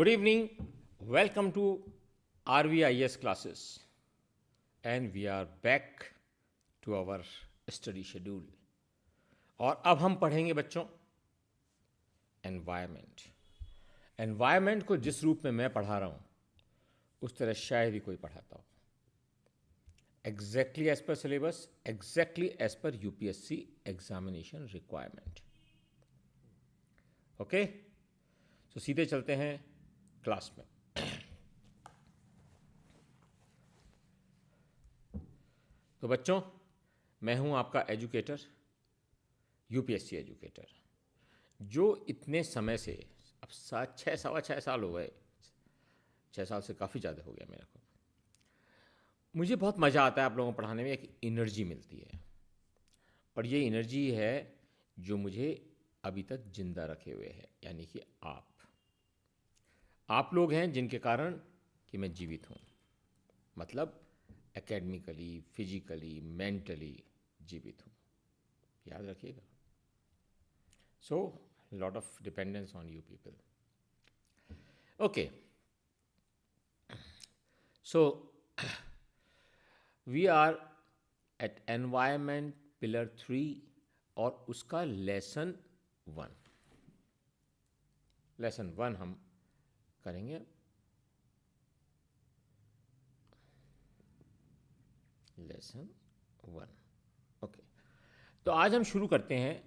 Good evening. Welcome to RVIS classes. And we are back to our study schedule. और अब हम पढ़ेंगे बच्चों एनवायरनमेंट। एनवायरनमेंट को जिस रूप में मैं पढ़ा रहा हूँ उस तरह शायद ही कोई पढ़ाता हो। Exactly as per syllabus, exactly as per UPSC examination requirement. Okay, तो सीधे चलते हैं क्लास में। तो बच्चों, मैं हूं आपका एजुकेटर, यूपीएससी एजुकेटर, जो इतने समय से अब 6 सवा 6 साल हो गए। 6 साल से काफ़ी ज़्यादा हो गया मेरे को। मुझे बहुत मज़ा आता है आप लोगों को पढ़ाने में। एक एनर्जी मिलती है और ये एनर्जी है जो मुझे अभी तक जिंदा रखे हुए है, यानी कि आप लोग हैं जिनके कारण कि मैं जीवित हूँ। मतलब एकेडमिकली, फिजिकली, मेंटली जीवित हूँ। याद रखिएगा। So lot of dependence on you people. Okay, so we are at environment pillar 3 और उसका लेसन 1 हम करेंगे। लेसन 1। ओके, तो आज हम शुरू करते हैं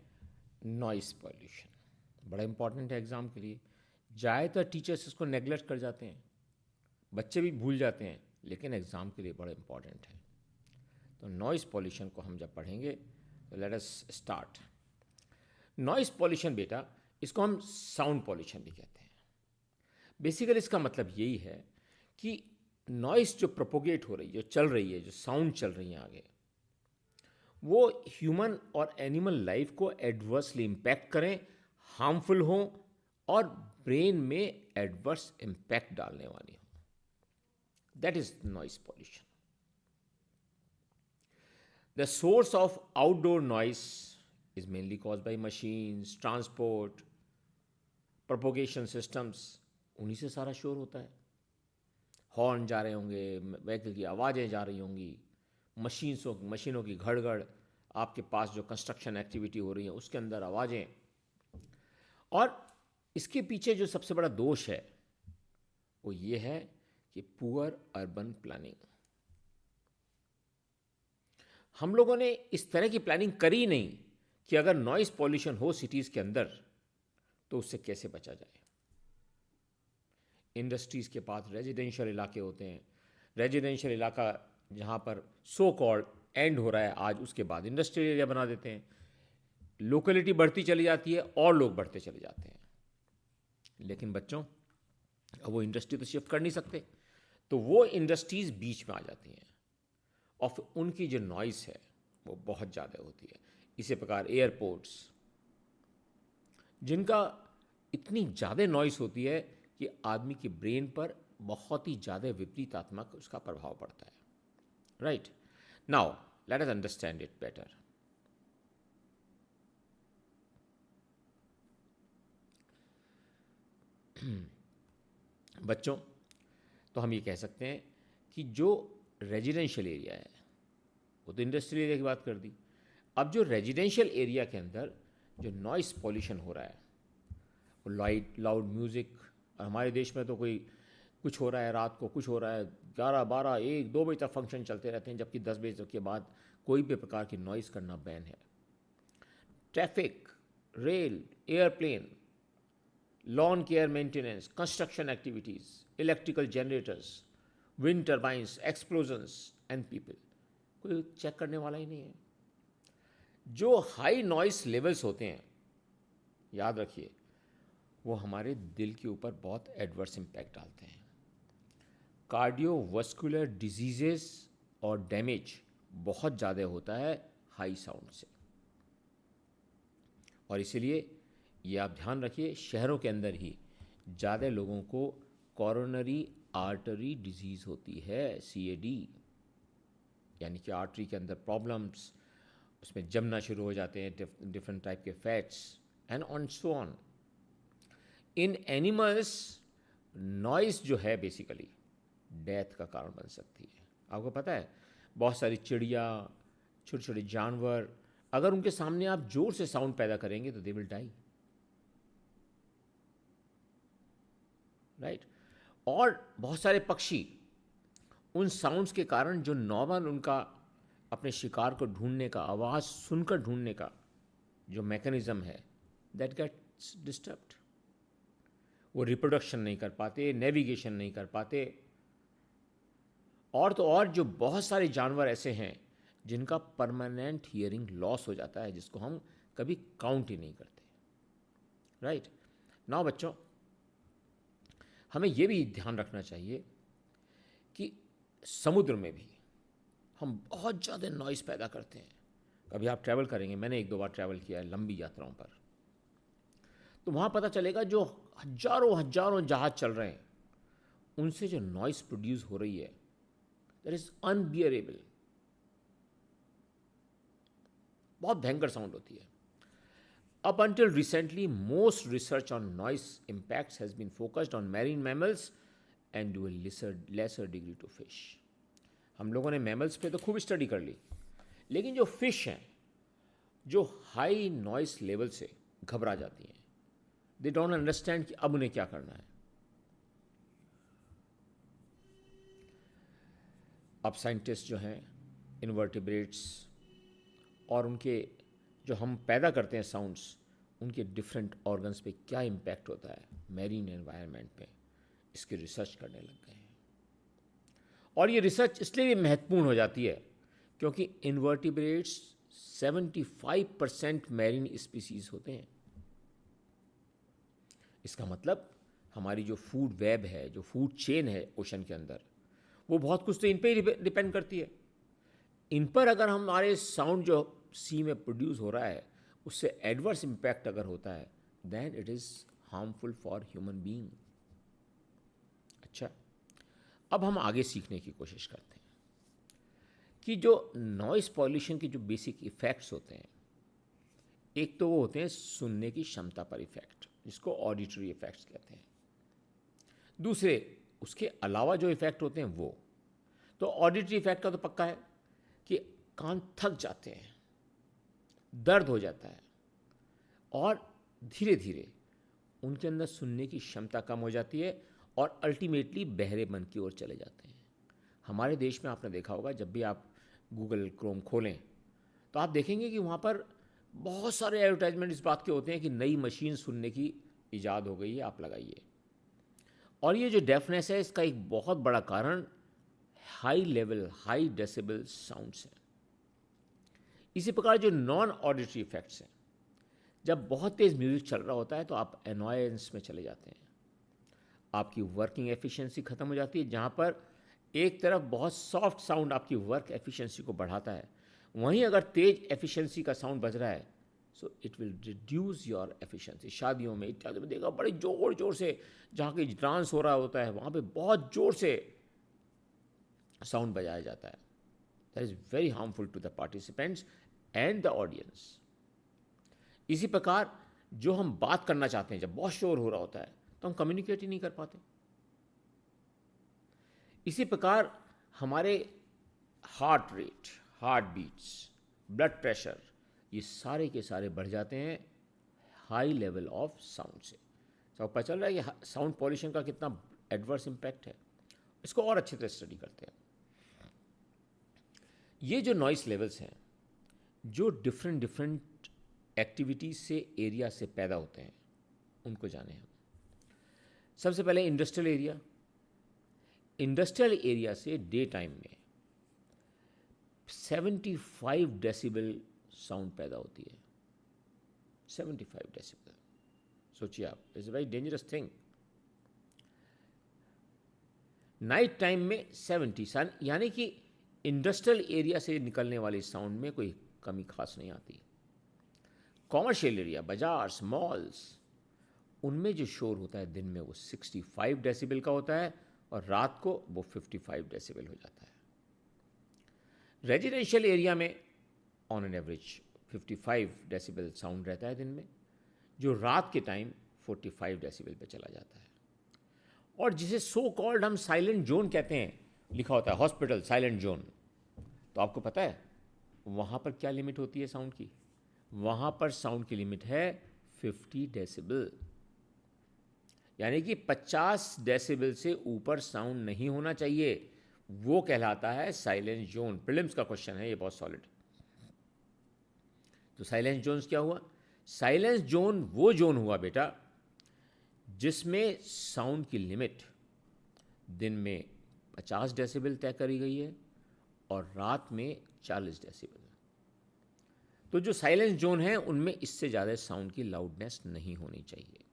नॉइस पॉल्यूशन। बड़ा इंपॉर्टेंट है एग्ज़ाम के लिए। ज़्यादातर टीचर्स इसको नेगलेक्ट कर जाते हैं, बच्चे भी भूल जाते हैं, लेकिन एग्ज़ाम के लिए बड़ा इंपॉर्टेंट है। तो नॉइस पॉल्यूशन को हम जब पढ़ेंगे तो let us start. Noise pollution बेटा, इसको हम साउंड पॉल्यूशन भी कहते हैं। बेसिकली इसका मतलब यही है कि नॉइस जो प्रोपोगेट हो रही है, जो चल रही है, जो साउंड चल रही है आगे, वो ह्यूमन और एनिमल लाइफ को एडवर्सली इम्पैक्ट करें, हार्मफुल हों और ब्रेन में एडवर्स इम्पैक्ट डालने वाली हों। That is noise pollution. The source of outdoor noise is mainly cause by machines, transport, propagation systems. उन्हीं से सारा शोर होता है। हॉर्न जा रहे होंगे, व्हीकल की आवाज़ें जा रही होंगी, मशीनों की घड़घड़, आपके पास जो कंस्ट्रक्शन एक्टिविटी हो रही है उसके अंदर आवाज़ें। और इसके पीछे जो सबसे बड़ा दोष है वो ये है कि पुअर अर्बन प्लानिंग। हम लोगों ने इस तरह की प्लानिंग करी नहीं कि अगर नॉइस पॉल्यूशन हो सिटीज़ के अंदर तो उससे कैसे बचा जाए। इंडस्ट्रीज़ के पास रेजिडेंशियल इलाके होते हैं। रेजिडेंशियल इलाका जहाँ पर सो कॉल्ड एंड हो रहा है आज, उसके बाद इंडस्ट्रियल एरिया बना देते हैं। लोकेलिटी बढ़ती चली जाती है और लोग बढ़ते चले जाते हैं। लेकिन बच्चों, अब वो इंडस्ट्री तो शिफ्ट कर नहीं सकते, तो वो इंडस्ट्रीज़ बीच में आ जाती हैं और फिर उनकी जो नॉइस है वो बहुत ज़्यादा होती है। इसी प्रकार एयरपोर्ट्स, जिनका इतनी ज़्यादा नॉइस होती है कि आदमी के ब्रेन पर बहुत ही ज़्यादा विपरीतात्मक उसका प्रभाव पड़ता है। Right now let us understand it better. बच्चों, तो हम ये कह सकते हैं कि जो रेजिडेंशियल एरिया है वो तो इंडस्ट्रियल एरिया की बात कर दी। अब जो रेजिडेंशियल एरिया के अंदर जो नॉइस पॉल्यूशन हो रहा है, वो लाउड म्यूज़िक, और हमारे देश में तो कोई कुछ हो रहा है रात को, कुछ हो रहा है 11, 12, 1, 2 बजे तक फंक्शन चलते रहते हैं, जबकि 10 बजे तक के बाद कोई भी प्रकार की नॉइज़ करना बैन है। Traffic, rail, airplane, lawn care maintenance, construction activities, electrical generators, wind turbines, explosions and people, कोई चेक करने वाला ही नहीं है। जो हाई नॉइस लेवल्स होते हैं, याद रखिए, वो हमारे दिल के ऊपर बहुत एडवर्स इम्पैक्ट डालते हैं। कार्डियोवास्कुलर डिजीजेस और डैमेज बहुत ज़्यादा होता है हाई साउंड से। और इसीलिए ये आप ध्यान रखिए, शहरों के अंदर ही ज़्यादा लोगों को कॉरोनरी आर्टरी डिजीज़ होती है, CAD, यानी कि आर्टरी के अंदर प्रॉब्लम्स, उसमें जमना शुरू हो जाते हैं डिफरेंट टाइप के fats and on so on. In animals noise जो है बेसिकली डेथ का कारण बन सकती है। आपको पता है बहुत सारी चिड़िया, छोटे छोटे जानवर, अगर उनके सामने आप जोर से साउंड पैदा करेंगे तो दे विल डाई, राइट। और बहुत सारे पक्षी उन साउंड्स के कारण जो नॉर्मल उनका अपने शिकार को ढूंढने का, आवाज़ सुनकर ढूंढने का जो मैकेनिज्म है, दैट गेट्स डिस्टर्ब्ड। वो रिप्रोडक्शन नहीं कर पाते, नेविगेशन नहीं कर पाते। और तो और जो बहुत सारे जानवर ऐसे हैं जिनका परमानेंट हियरिंग लॉस हो जाता है, जिसको हम कभी काउंट ही नहीं करते, राइट। नाउ बच्चों, हमें ये भी ध्यान रखना चाहिए कि समुद्र में भी हम बहुत ज़्यादा नॉइज़ पैदा करते हैं। कभी आप ट्रैवल करेंगे, मैंने एक दो बार ट्रैवल किया है लंबी यात्राओं पर, तो वहाँ पता चलेगा जो हजारों हजारों जहाज चल रहे हैं उनसे जो नॉइज़ प्रोड्यूस हो रही है, दैट इज़ अनबियरेबल। बहुत भयंकर साउंड होती है। Up until recently, most research on noise impacts has been focused on marine mammals and to a lesser degree to fish. हम लोगों ने मैमल्स पे तो खूब स्टडी कर ली, लेकिन जो फिश हैं जो हाई नॉइस लेवल से घबरा जाती हैं, दे डोंट अंडरस्टैंड कि अब उन्हें क्या करना है। अब साइंटिस्ट जो हैं इनवर्टिब्रेट्स और उनके जो हम पैदा करते हैं साउंड्स, उनके डिफरेंट ऑर्गन्स पे क्या इम्पैक्ट होता है मैरीन एनवायरनमेंट पे, इसकी रिसर्च करने लग गए हैं। और ये रिसर्च इसलिए भी महत्वपूर्ण हो जाती है क्योंकि इनवर्टिब्रेट्स 75% मैरीन स्पीसीज होते हैं। इसका मतलब हमारी जो फूड वेब है, जो फूड चेन है ओशन के अंदर, वो बहुत कुछ तो इन पे ही डिपेंड करती है। इन पर अगर हमारे साउंड जो सी में प्रोड्यूस हो रहा है उससे एडवर्स इम्पैक्ट अगर होता है, then it is harmful for human being. अच्छा, अब हम आगे सीखने की कोशिश करते हैं कि जो नॉइस पॉल्यूशन के जो बेसिक इफ़ेक्ट्स होते हैं, एक तो वो होते हैं सुनने की क्षमता पर इफ़ेक्ट, जिसको ऑडिटरी इफ़ेक्ट्स कहते हैं। दूसरे उसके अलावा जो इफ़ेक्ट होते हैं वो तो ऑडिटरी इफ़ेक्ट का तो पक्का है कि कान थक जाते हैं, दर्द हो जाता है और धीरे धीरे उनके अंदर सुनने की क्षमता कम हो जाती है और अल्टीमेटली बहरेपन की ओर चले जाते हैं। हमारे देश में आपने देखा होगा, जब भी आप गूगल क्रोम खोलें तो आप देखेंगे कि वहाँ पर बहुत सारे एडवर्टाइजमेंट इस बात के होते हैं कि नई मशीन सुनने की ईजाद हो गई है, आप लगाइए। और ये जो डेफनेस है, इसका एक बहुत बड़ा कारण high level, high decibel sounds हैं। इसी प्रकार जो नॉन ऑडिटरी इफेक्ट्स हैं, जब बहुत तेज़ म्यूजिक चल रहा होता है तो आप एनॉयंस में चले जाते हैं, आपकी वर्किंग एफिशिएंसी ख़त्म हो जाती है। जहाँ पर एक तरफ बहुत सॉफ्ट साउंड आपकी वर्क एफिशिएंसी को बढ़ाता है, वहीं अगर तेज एफिशिएंसी का साउंड बज रहा है so it will reduce your efficiency. शादियों में इत्यादि में देखा बड़े जोर जोर से, जहाँ के डांस हो रहा होता है वहाँ पे बहुत जोर से साउंड बजाया जाता है। That is very harmful to the participants and the audience. इसी प्रकार जो हम बात करना चाहते हैं, जब बहुत शोर हो रहा होता है तो हम कम्युनिकेट ही नहीं कर पाते। इसी प्रकार हमारे heart rate, heart beats, blood pressure, ये सारे के सारे बढ़ जाते हैं हाई लेवल ऑफ साउंड से। तो पता चल रहा है कि साउंड पॉल्यूशन का कितना एडवर्स इम्पैक्ट है। इसको और अच्छी तरह स्टडी करते हैं। ये जो नॉइस लेवल्स हैं, जो डिफरेंट डिफरेंट एक्टिविटीज़ से, एरिया से पैदा होते हैं, उनको जाने हम। सबसे पहले इंडस्ट्रियल एरिया। इंडस्ट्रियल एरिया से डे टाइम में 75 डेसिबल साउंड पैदा होती है। 75 डेसिबल, सोचिए आप, it's a very dangerous thing. Night time में 70, यानी कि इंडस्ट्रियल एरिया से निकलने वाले साउंड में कोई कमी खास नहीं आती। कॉमर्शियल एरिया, बाजार्स, मॉल्स, उनमें जो शोर होता है दिन में वो 65 डेसिबल का होता है और रात को वो 55 डेसिबल हो जाता है। रेजिडेंशियल एरिया में on an average 55 decibel sound रहता है दिन में, जो रात के टाइम 45 डेसिबल पे चला जाता है। और जिसे सो कॉल्ड हम साइलेंट जोन कहते हैं, लिखा होता है हॉस्पिटल साइलेंट जोन। तो आपको पता है वहाँ पर क्या लिमिट होती है साउंड की? वहाँ पर साउंड की लिमिट है 50 डेसिबल, यानी कि 50 डेसिबल से ऊपर साउंड नहीं होना चाहिए। वो कहलाता है साइलेंस जोन। प्रीलिम्स का क्वेश्चन है ये, बहुत सॉलिड। तो साइलेंस जोन्स क्या हुआ? साइलेंस जोन वो जोन हुआ बेटा जिसमें साउंड की लिमिट दिन में 50 डेसिबल तय करी गई है और रात में 40 डेसिबल। तो जो साइलेंस जोन है उनमें इससे ज़्यादा साउंड की लाउडनेस नहीं होनी चाहिए।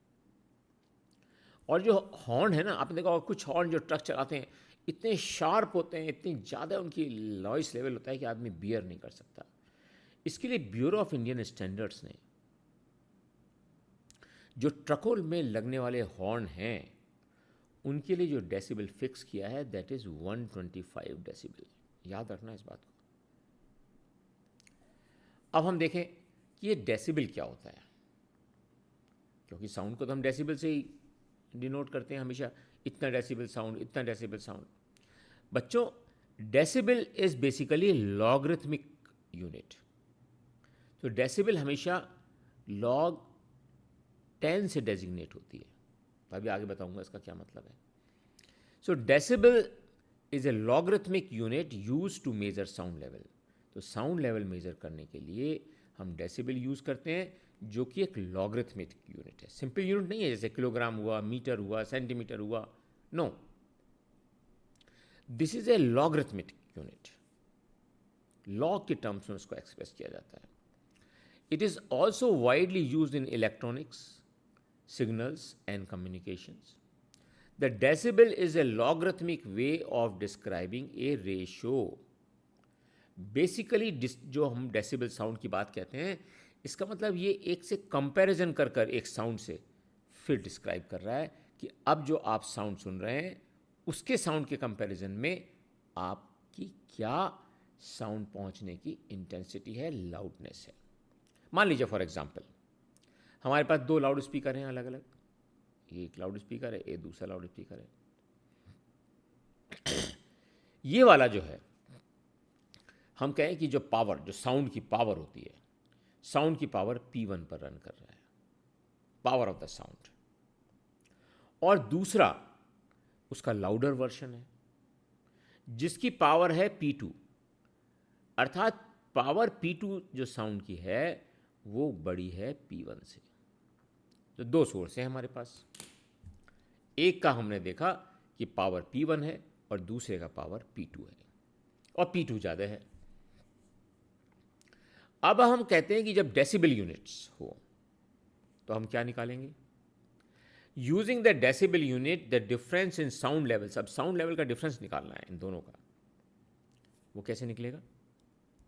और जो हॉर्न है ना, आपने देखा होगा कुछ हॉर्न जो ट्रक चलाते हैं इतने शार्प होते हैं, इतनी ज़्यादा उनकी नॉइस लेवल होता है कि आदमी बियर नहीं कर सकता। इसके लिए ब्यूरो ऑफ इंडियन स्टैंडर्ड्स ने जो ट्रकों में लगने वाले हॉर्न हैं उनके लिए जो डेसिबल फिक्स किया है दैट इज़ 125 डेसिबल। याद रखना इस बात को। अब हम देखें कि ये डेसिबल क्या होता है, क्योंकि साउंड को तो हम डेसिबल से ही डिनोट करते हैं हमेशा, इतना डेसिबल साउंड, इतना डेसिबल साउंड। बच्चों, decibel is basically logarithmic unit. तो डेसिबल हमेशा लॉग 10 से डेजिग्नेट होती है। तो अभी आगे बताऊंगा इसका क्या मतलब है। So decibel is a logarithmic unit use to measure sound level. तो साउंड लेवल मेजर करने के लिए हम डेसिबल यूज़ करते हैं, जो कि एक लॉगरिथमिक यूनिट है। सिंपल यूनिट नहीं है जैसे किलोग्राम हुआ, मीटर हुआ, सेंटीमीटर हुआ। No, this is a logarithmic unit. Log के टर्म्स में उसको एक्सप्रेस किया जाता है। It is also widely use in electronics, signals and communications. The decibel is a logarithmic way of describing a ratio. Basically जो हम decibel sound की बात कहते हैं, इसका मतलब ये एक से कंपैरिजन कर कर एक साउंड से फिर डिस्क्राइब कर रहा है कि अब जो आप साउंड सुन रहे हैं उसके साउंड के कंपैरिजन में आपकी क्या साउंड पहुंचने की इंटेंसिटी है, लाउडनेस है। मान लीजिए फॉर एग्जांपल हमारे पास दो लाउड स्पीकर हैं अलग अलग, ये एक लाउड स्पीकर है, ये दूसरा लाउड स्पीकर है। ये वाला जो है, हम कहें कि जो पावर, जो साउंड की पावर होती है, साउंड की पावर P1 पर रन कर रहा है, पावर ऑफ द साउंड। और दूसरा उसका लाउडर वर्जन है जिसकी पावर है P2, अर्थात पावर P2 जो साउंड की है वो बड़ी है P1 से। तो दो सोर्स हैं हमारे पास, एक का हमने देखा कि पावर P1 है और दूसरे का पावर P2 है, और P2 ज़्यादा है। अब हम कहते हैं कि जब डेसिबल यूनिट्स हो तो हम क्या निकालेंगे? Using the decibel unit the difference in sound levels. अब साउंड लेवल का डिफरेंस निकालना है इन दोनों का। वो कैसे निकलेगा?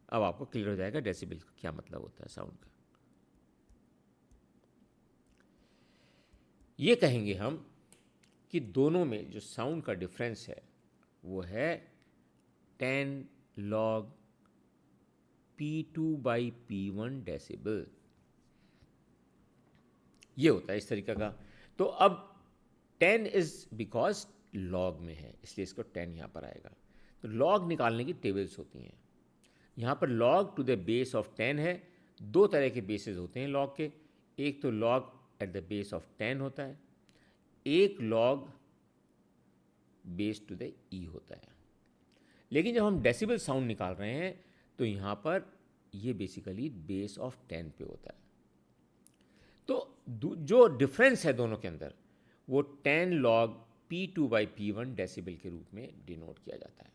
अब आपको क्लियर हो जाएगा डेसिबल का क्या मतलब होता है साउंड का। ये कहेंगे हम कि दोनों में जो साउंड का डिफरेंस है वो है 10 log P2 by P1 decibel. ये होता है इस तरीके का। तो अब 10 इज बिकॉज लॉग में है इसलिए इसको 10 यहाँ पर आएगा। तो लॉग निकालने की टेबल्स होती हैं। यहाँ पर log to the base of 10 है। दो तरह के बेसेस होते हैं लॉग के, एक तो log at the base of 10 होता है, एक लॉग बेस टू द ई होता है। लेकिन जब हम डेसिबल साउंड निकाल रहे हैं तो यहाँ पर ये बेसिकली बेस ऑफ 10 पे होता है। तो जो डिफरेंस है दोनों के अंदर वो 10 log P2 by P1 decibel के रूप में डिनोट किया जाता है।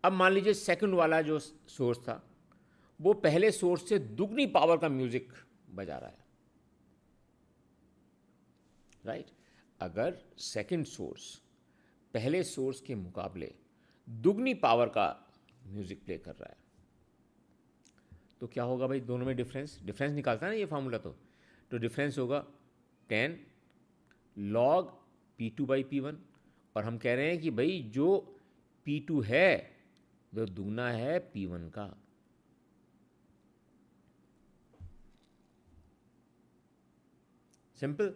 अब मान लीजिए सेकंड वाला जो सोर्स था वो पहले सोर्स से दुगनी पावर का म्यूजिक बजा रहा है, राइट? अगर सेकंड सोर्स पहले सोर्स के मुकाबले दुगनी पावर का म्यूजिक प्ले कर रहा है तो क्या होगा भाई? दोनों में डिफरेंस निकालता है ना ये फार्मूला। तो डिफरेंस होगा 10 log P2 by P1, और हम कह रहे हैं कि भाई जो P2 है वो दुगना है P1 का। सिंपल।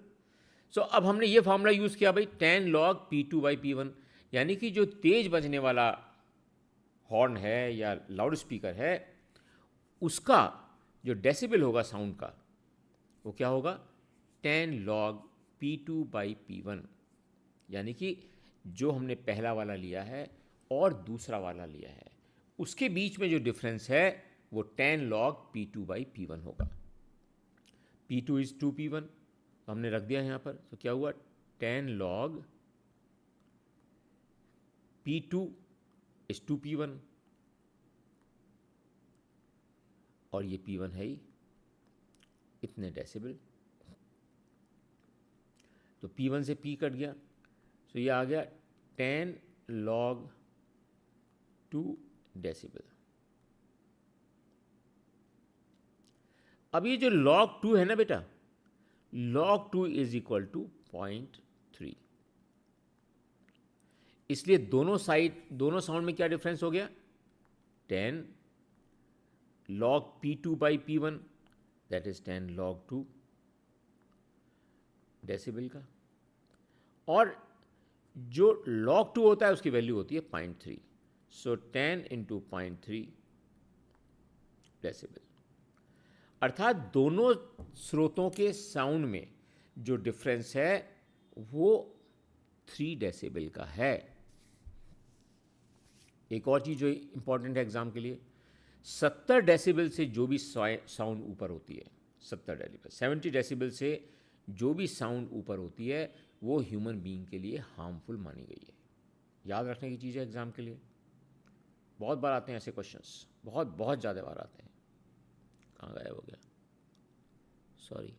सो अब हमने ये फार्मूला यूज़ किया भाई, 10 लॉग P2/P1, यानी कि जो तेज बजने वाला हॉर्न है या लाउड स्पीकर है, उसका जो डेसिबल होगा साउंड का, वो क्या होगा, 10 लॉग P2/P1, यानी कि जो हमने पहला वाला लिया है और दूसरा वाला लिया है, उसके बीच में जो डिफरेंस है वो 10 लॉग P2/P1 होगा। P2 इज़ 2P1, तो हमने रख दिया यहाँ पर, तो क्या हुआ, 10 लॉग P2 इज़ 2P1, और ये P1 है ही इतने डेसिबल, तो P1 से P कट गया, तो ये आ गया 10 लॉग 2 डेसिबल। अब ये जो log 2 है ना बेटा, log 2 इज इक्वल टू 0.3, इसलिए दोनों साउंड में क्या डिफरेंस हो गया, 10 log P2/P1, that is 10 log 2 decibel का, और जो log 2 होता है उसकी वैल्यू होती है 0.3, सो 10 इंटू 0.3 डेसिबल। अर्थात दोनों स्रोतों के साउंड में जो डिफरेंस है वो 3 डेसिबल का है। एक और चीज़ जो इंपॉर्टेंट है एग्जाम के लिए, 70 डेसिबल से जो भी साउंड ऊपर होती है, 70 डेसिबल से जो भी साउंड ऊपर होती है वो ह्यूमन बीइंग के लिए हार्मफुल मानी गई है। याद रखने की चीज़ है एग्जाम के लिए, बहुत बार आते हैं ऐसे क्वेश्चंस, बहुत ज़्यादा बार आते हैं। कहाँ गायब हो गया, sorry.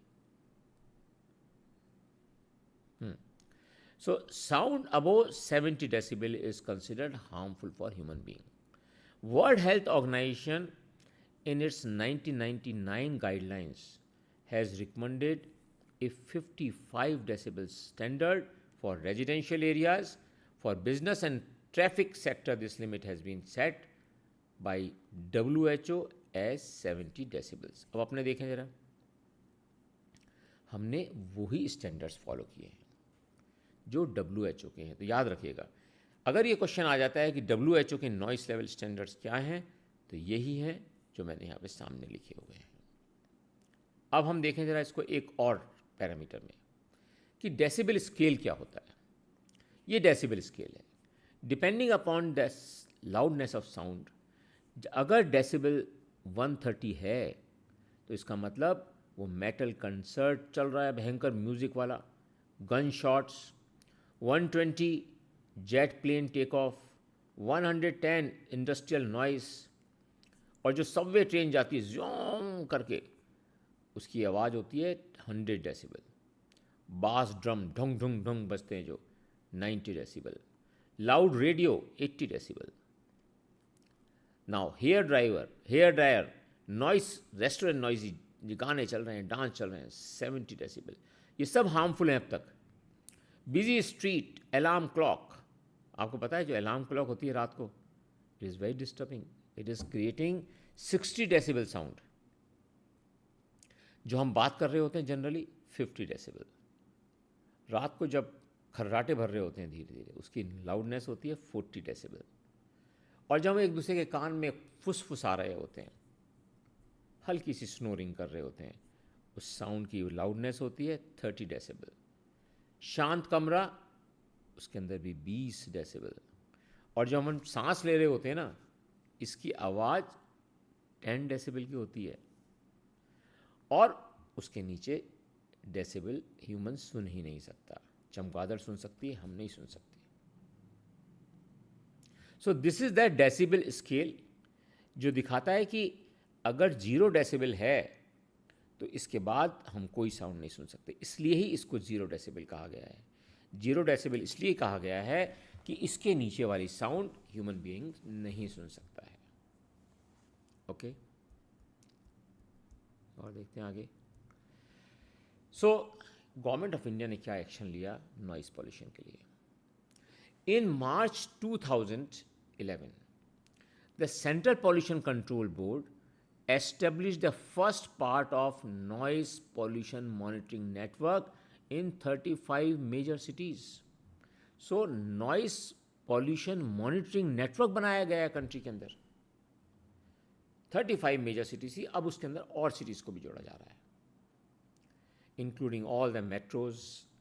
So sound above 70 decibel is considered harmful for human being. World Health Organization in its 1999 guidelines has recommended a 55 decibel standard for residential areas. For business and traffic sector, this limit has been set by WHO as 70 decibels. अब अपने देखें जरा, हमने वही standards follow किए हैं जो WHO के हैं। तो याद रखिएगा, अगर ये क्वेश्चन आ जाता है कि WHO के नॉइस लेवल स्टैंडर्ड्स क्या हैं, तो यही है जो मैंने यहाँ पे सामने लिखे हुए हैं। अब हम देखें जरा इसको एक और पैरामीटर में कि डेसिबल स्केल क्या होता है। ये डेसिबल स्केल है, depending upon the loudness of sound. अगर डेसिबल 130 है तो इसका मतलब वो मेटल कंसर्ट चल रहा है, भयंकर म्यूज़िक वाला, gun shots, 120 jet plane take off, 110 industrial noise, और जो सबवे ट्रेन जाती है ज़ों करके उसकी आवाज़ होती है 100 डेसिबल, बास ड्रम ढंग ढंग ढंग बजते हैं जो 90 decibel, loud radio 80 decibel. Now here dryer noise, restaurant noisy, गाने चल रहे हैं, डांस चल रहे हैं, 70 डेसिबल। ये सब हार्मफुल हैं अब तक। बिजी स्ट्रीट, अलार्म क्लॉक, आपको पता है जो अलार्म क्लॉक होती है रात को, it is very disturbing, it is creating 60 decibel sound. जो हम बात कर रहे होते हैं जनरली 50 डेसिबल। रात को जब खर्राटे भर रहे होते हैं धीरे धीरे, उसकी लाउडनेस होती है 40 डेसिबल। और जब हम एक दूसरे के कान में फुसफुसा रहे होते हैं, हल्की सी स्नोरिंग कर रहे होते हैं, उस साउंड की लाउडनेस होती है 30 डेसिबल। शांत कमरा, उसके अंदर भी 20 डेसिबल। और जब हम सांस ले रहे होते हैं ना, इसकी आवाज़ 10 डेसिबल की होती है, और उसके नीचे डेसिबल ह्यूमन सुन ही नहीं सकता। चमगादड़ सुन सकती है, हम नहीं सुन सकते। So this is the decibel scale, जो दिखाता है कि अगर 0 डेसिबल है तो इसके बाद हम कोई साउंड नहीं सुन सकते। इसलिए ही इसको 0 डेसिबल कहा गया है। 0 डेसिबल इसलिए कहा गया है कि इसके नीचे वाली साउंड ह्यूमन बीइंग नहीं सुन सकता है। ओके, और देखते हैं आगे। सो गवर्नमेंट ऑफ इंडिया ने क्या एक्शन लिया नॉइस पॉल्यूशन के लिए। इन मार्च 2011 the central pollution control board established the first part of noise pollution monitoring network in 35 major cities. So noise pollution monitoring network बनाया गया है कंट्री के अंदर. 35 मेजर सिटीज थी, अब उसके अंदर और सिटीज़ को भी जोड़ा जा रहा है, including all the metros,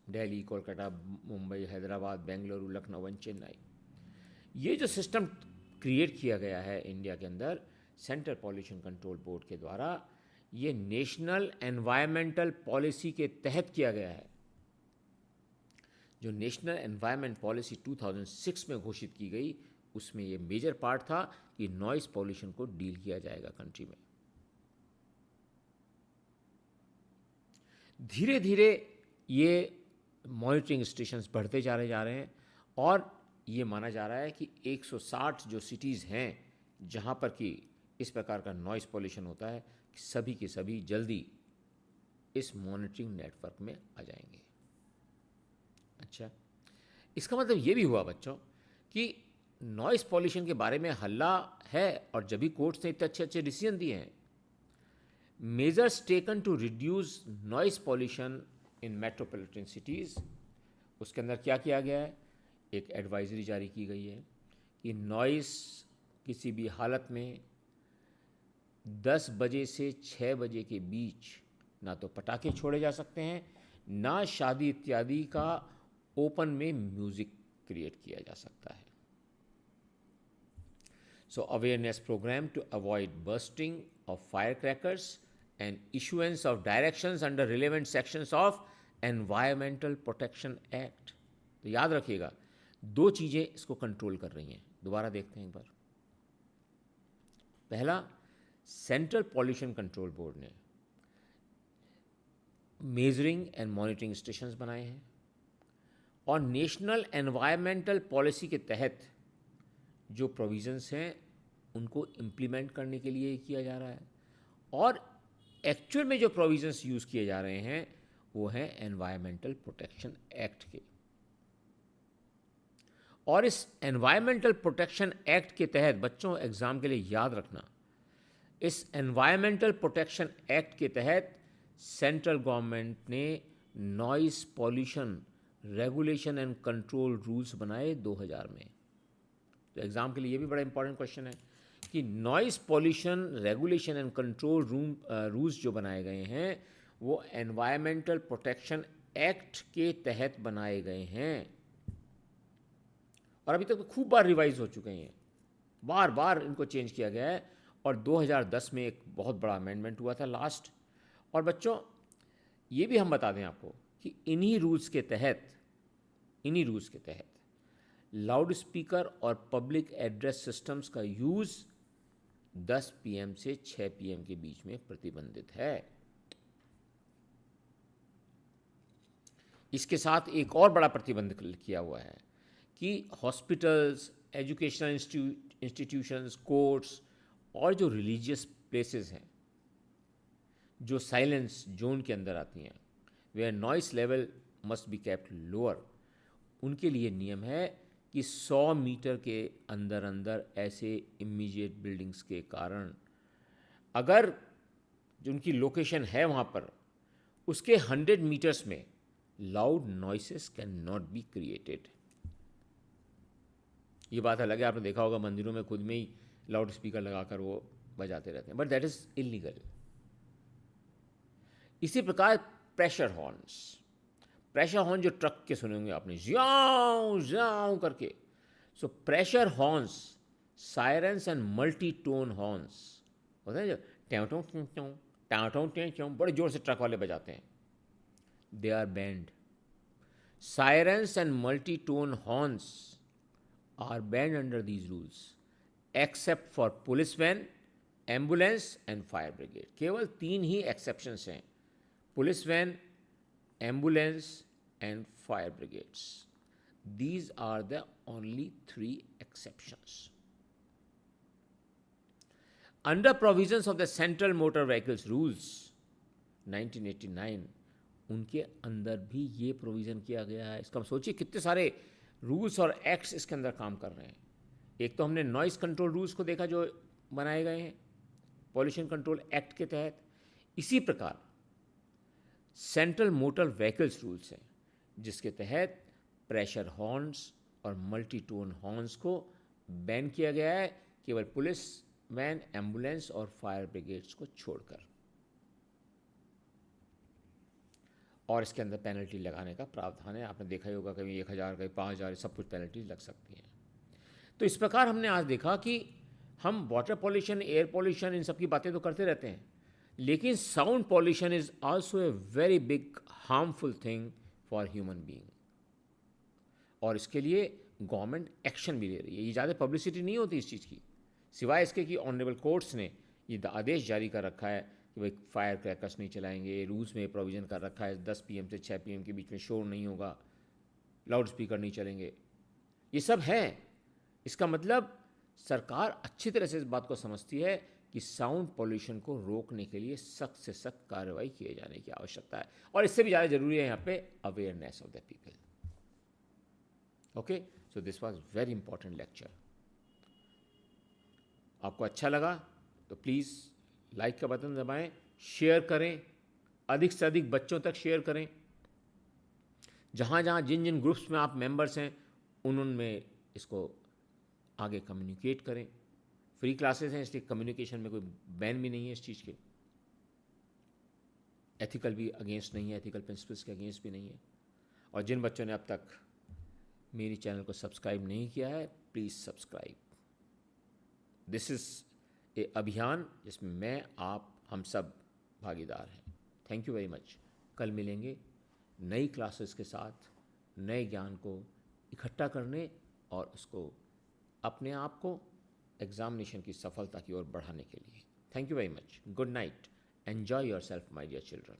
Delhi, Kolkata, Mumbai, Hyderabad, Bengaluru, Lucknow and Chennai. ये जो सिस्टम क्रिएट किया गया है इंडिया के अंदर सेंट्रल पॉल्यूशन कंट्रोल बोर्ड के द्वारा, ये नेशनल एनवायरमेंटल पॉलिसी के तहत किया गया है. जो नेशनल एनवायरमेंट पॉलिसी 2006 में घोषित की गई, उसमें ये मेजर पार्ट था कि नॉइस पॉल्यूशन को डील किया जाएगा कंट्री में. धीरे धीरे ये मॉनिटरिंग स्टेशंस बढ़ते जा रहे हैं और ये माना जा रहा है कि 160 जो सिटीज़ हैं जहाँ पर कि इस प्रकार का नॉइस पॉल्यूशन होता है, सभी के सभी जल्दी इस मॉनिटरिंग नेटवर्क में आ जाएंगे. अच्छा, इसका मतलब ये भी हुआ बच्चों कि नॉइस पॉल्यूशन के बारे में हल्ला है और जब भी कोर्ट्स ने इतने अच्छे अच्छे डिसीजन दिए हैं. Measures taken to reduce noise pollution in metropolitan cities, उसके अंदर क्या किया गया है, एक एडवाइजरी जारी की गई है कि नॉइस किसी भी हालत में 10 बजे से 6 बजे के बीच ना तो पटाखे छोड़े जा सकते हैं, ना शादी इत्यादि का ओपन में म्यूज़िक क्रिएट किया जा सकता है. So awareness program to avoid bursting of firecrackers and issuance of directions under relevant sections of Environmental Protection Act. तो याद रखिएगा, दो चीज़ें इसको कंट्रोल कर रही हैं. दोबारा देखते हैं एक बार. पहला, सेंट्रल पॉल्यूशन कंट्रोल बोर्ड ने मेजरिंग एंड मॉनिटरिंग स्टेशंस बनाए हैं और नेशनल एनवायरमेंटल पॉलिसी के तहत जो प्रोविज़न्स हैं उनको इम्प्लीमेंट करने के लिए किया जा रहा है. और एक्चुअल में जो प्रोविज़न्स यूज़ किए जा रहे हैं वो हैं एनवायरमेंटल प्रोटेक्शन एक्ट के. और इस एनवायरमेंटल प्रोटेक्शन एक्ट के तहत बच्चों, एग्ज़ाम के लिए याद रखना, इस एनवायरमेंटल प्रोटेक्शन एक्ट के तहत सेंट्रल गवर्नमेंट ने noise pollution regulation and control rules बनाए 2000 में. तो एग्ज़ाम के लिए ये भी बड़ा इंपॉर्टेंट क्वेश्चन है कि noise pollution regulation and control rules जो बनाए गए हैं वो एनवायरमेंटल प्रोटेक्शन एक्ट के तहत बनाए गए हैं और अभी तक तो खूब बार रिवाइज हो चुके हैं, बार बार इनको चेंज किया गया है. और 2010 में एक बहुत बड़ा अमेंडमेंट हुआ था लास्ट. और बच्चों ये भी हम बता दें आपको कि इन्हीं रूल्स के तहत लाउड स्पीकर और पब्लिक एड्रेस सिस्टम्स का यूज़ 10 PM से 6 PM के बीच में प्रतिबंधित है. इसके साथ एक और बड़ा प्रतिबंध किया हुआ है कि हॉस्पिटल्स, एजुकेशनल इंस्टीट्यूशंस, कोर्ट्स और जो रिलीजियस प्लेसेस हैं जो साइलेंस जोन के अंदर आती हैं, where noise level must be kept lower, उनके लिए नियम है कि 100 मीटर के अंदर ऐसे इमीडिएट बिल्डिंग्स के कारण अगर जो उनकी लोकेशन है वहाँ पर उसके 100 मीटर्स में loud noises can not be created. ये बात अलग है, आपने देखा होगा मंदिरों में खुद में ही लाउड स्पीकर लगाकर वो बजाते रहते हैं, बट दैट इज़ इलीगल. इसी प्रकार प्रेशर हॉर्न जो ट्रक के सुने होंगे आपने, ज़्याऊ ज़्याऊ करके. So pressure horns, sirens and multi tone horns होते हैं जो टाँटों बड़े जोर से ट्रक वाले बजाते हैं, they are banned. Sirens and multi tone horns are banned under these rules except for police van, ambulance and fire brigade. केवल 3 ही एक्सेप्शंस हैं, police van, ambulance and fire brigades. These are the only 3 exceptions. Under provisions of the Central Motor Vehicles Rules 1989, उनके अंदर भी ये provision किया गया है. इसका सोचिए कितने सारे रूल्स और एक्ट्स इसके अंदर काम कर रहे हैं. एक तो हमने नॉइस कंट्रोल रूल्स को देखा जो बनाए गए हैं पॉल्यूशन कंट्रोल एक्ट के तहत. इसी प्रकार सेंट्रल मोटर व्हीकल्स रूल्स हैं, जिसके तहत प्रेशर हॉर्न्स और मल्टी टोन हॉर्न्स को बैन किया गया है, केवल पुलिस वैन, एम्बुलेंस और फायर ब्रिगेड्स को छोड़कर। और इसके अंदर पेनल्टी लगाने का प्रावधान है। आपने देखा ही होगा, कभी 1000, कभी 5000, सब कुछ पेनल्टी लग सकती हैं। तो इस प्रकार हमने आज देखा कि हम वाटर पॉल्यूशन, एयर पॉल्यूशन, इन सब की बातें तो करते रहते हैं, लेकिन sound pollution is also a very big harmful thing for human being. और इसके लिए गवर्नमेंट एक्शन भी ले रही है। ये ज़्यादा पब्लिसिटी नहीं होती इस चीज़ की, सिवाय इसके कि ऑनरेबल कोर्ट्स ने ये आदेश जारी कर रखा है कि भाई फायर क्रैकर्स नहीं चलाएंगे, रूल्स में प्रोविज़न कर रखा है 10 PM से 6 PM के बीच में शोर नहीं होगा, लाउड स्पीकर नहीं चलेंगे, ये सब है। इसका मतलब सरकार अच्छी तरह से इस बात को समझती है कि साउंड पॉल्यूशन को रोकने के लिए सख्त से सख्त कार्रवाई किए जाने की आवश्यकता है। और इससे भी ज़्यादा ज़रूरी है यहाँ पे awareness of the people. Okay, so this was very important lecture. आपको अच्छा लगा तो प्लीज़ लाइक का बटन दबाएं, शेयर करें, अधिक से अधिक बच्चों तक शेयर करें। जहाँ जहाँ जिन जिन ग्रुप्स में आप मेंबर्स हैं उनमें इसको आगे कम्युनिकेट करें। फ्री क्लासेस हैं, इसलिए कम्युनिकेशन में कोई बैन भी नहीं है इस चीज़ के, एथिकल भी अगेंस्ट नहीं है, एथिकल प्रिंसिपल्स के अगेंस्ट भी नहीं है। और जिन बच्चों ने अब तक मेरी चैनल को सब्सक्राइब नहीं किया है, please subscribe. This is a अभियान जिसमें मैं, आप, हम सब भागीदार हैं। Thank you very much. कल मिलेंगे नई क्लासेस के साथ, नए ज्ञान को इकट्ठा करने और उसको अपने आप को एग्जामिनेशन की सफलता की ओर बढ़ाने के लिए। Thank you very much. Good night. Enjoy yourself my dear children.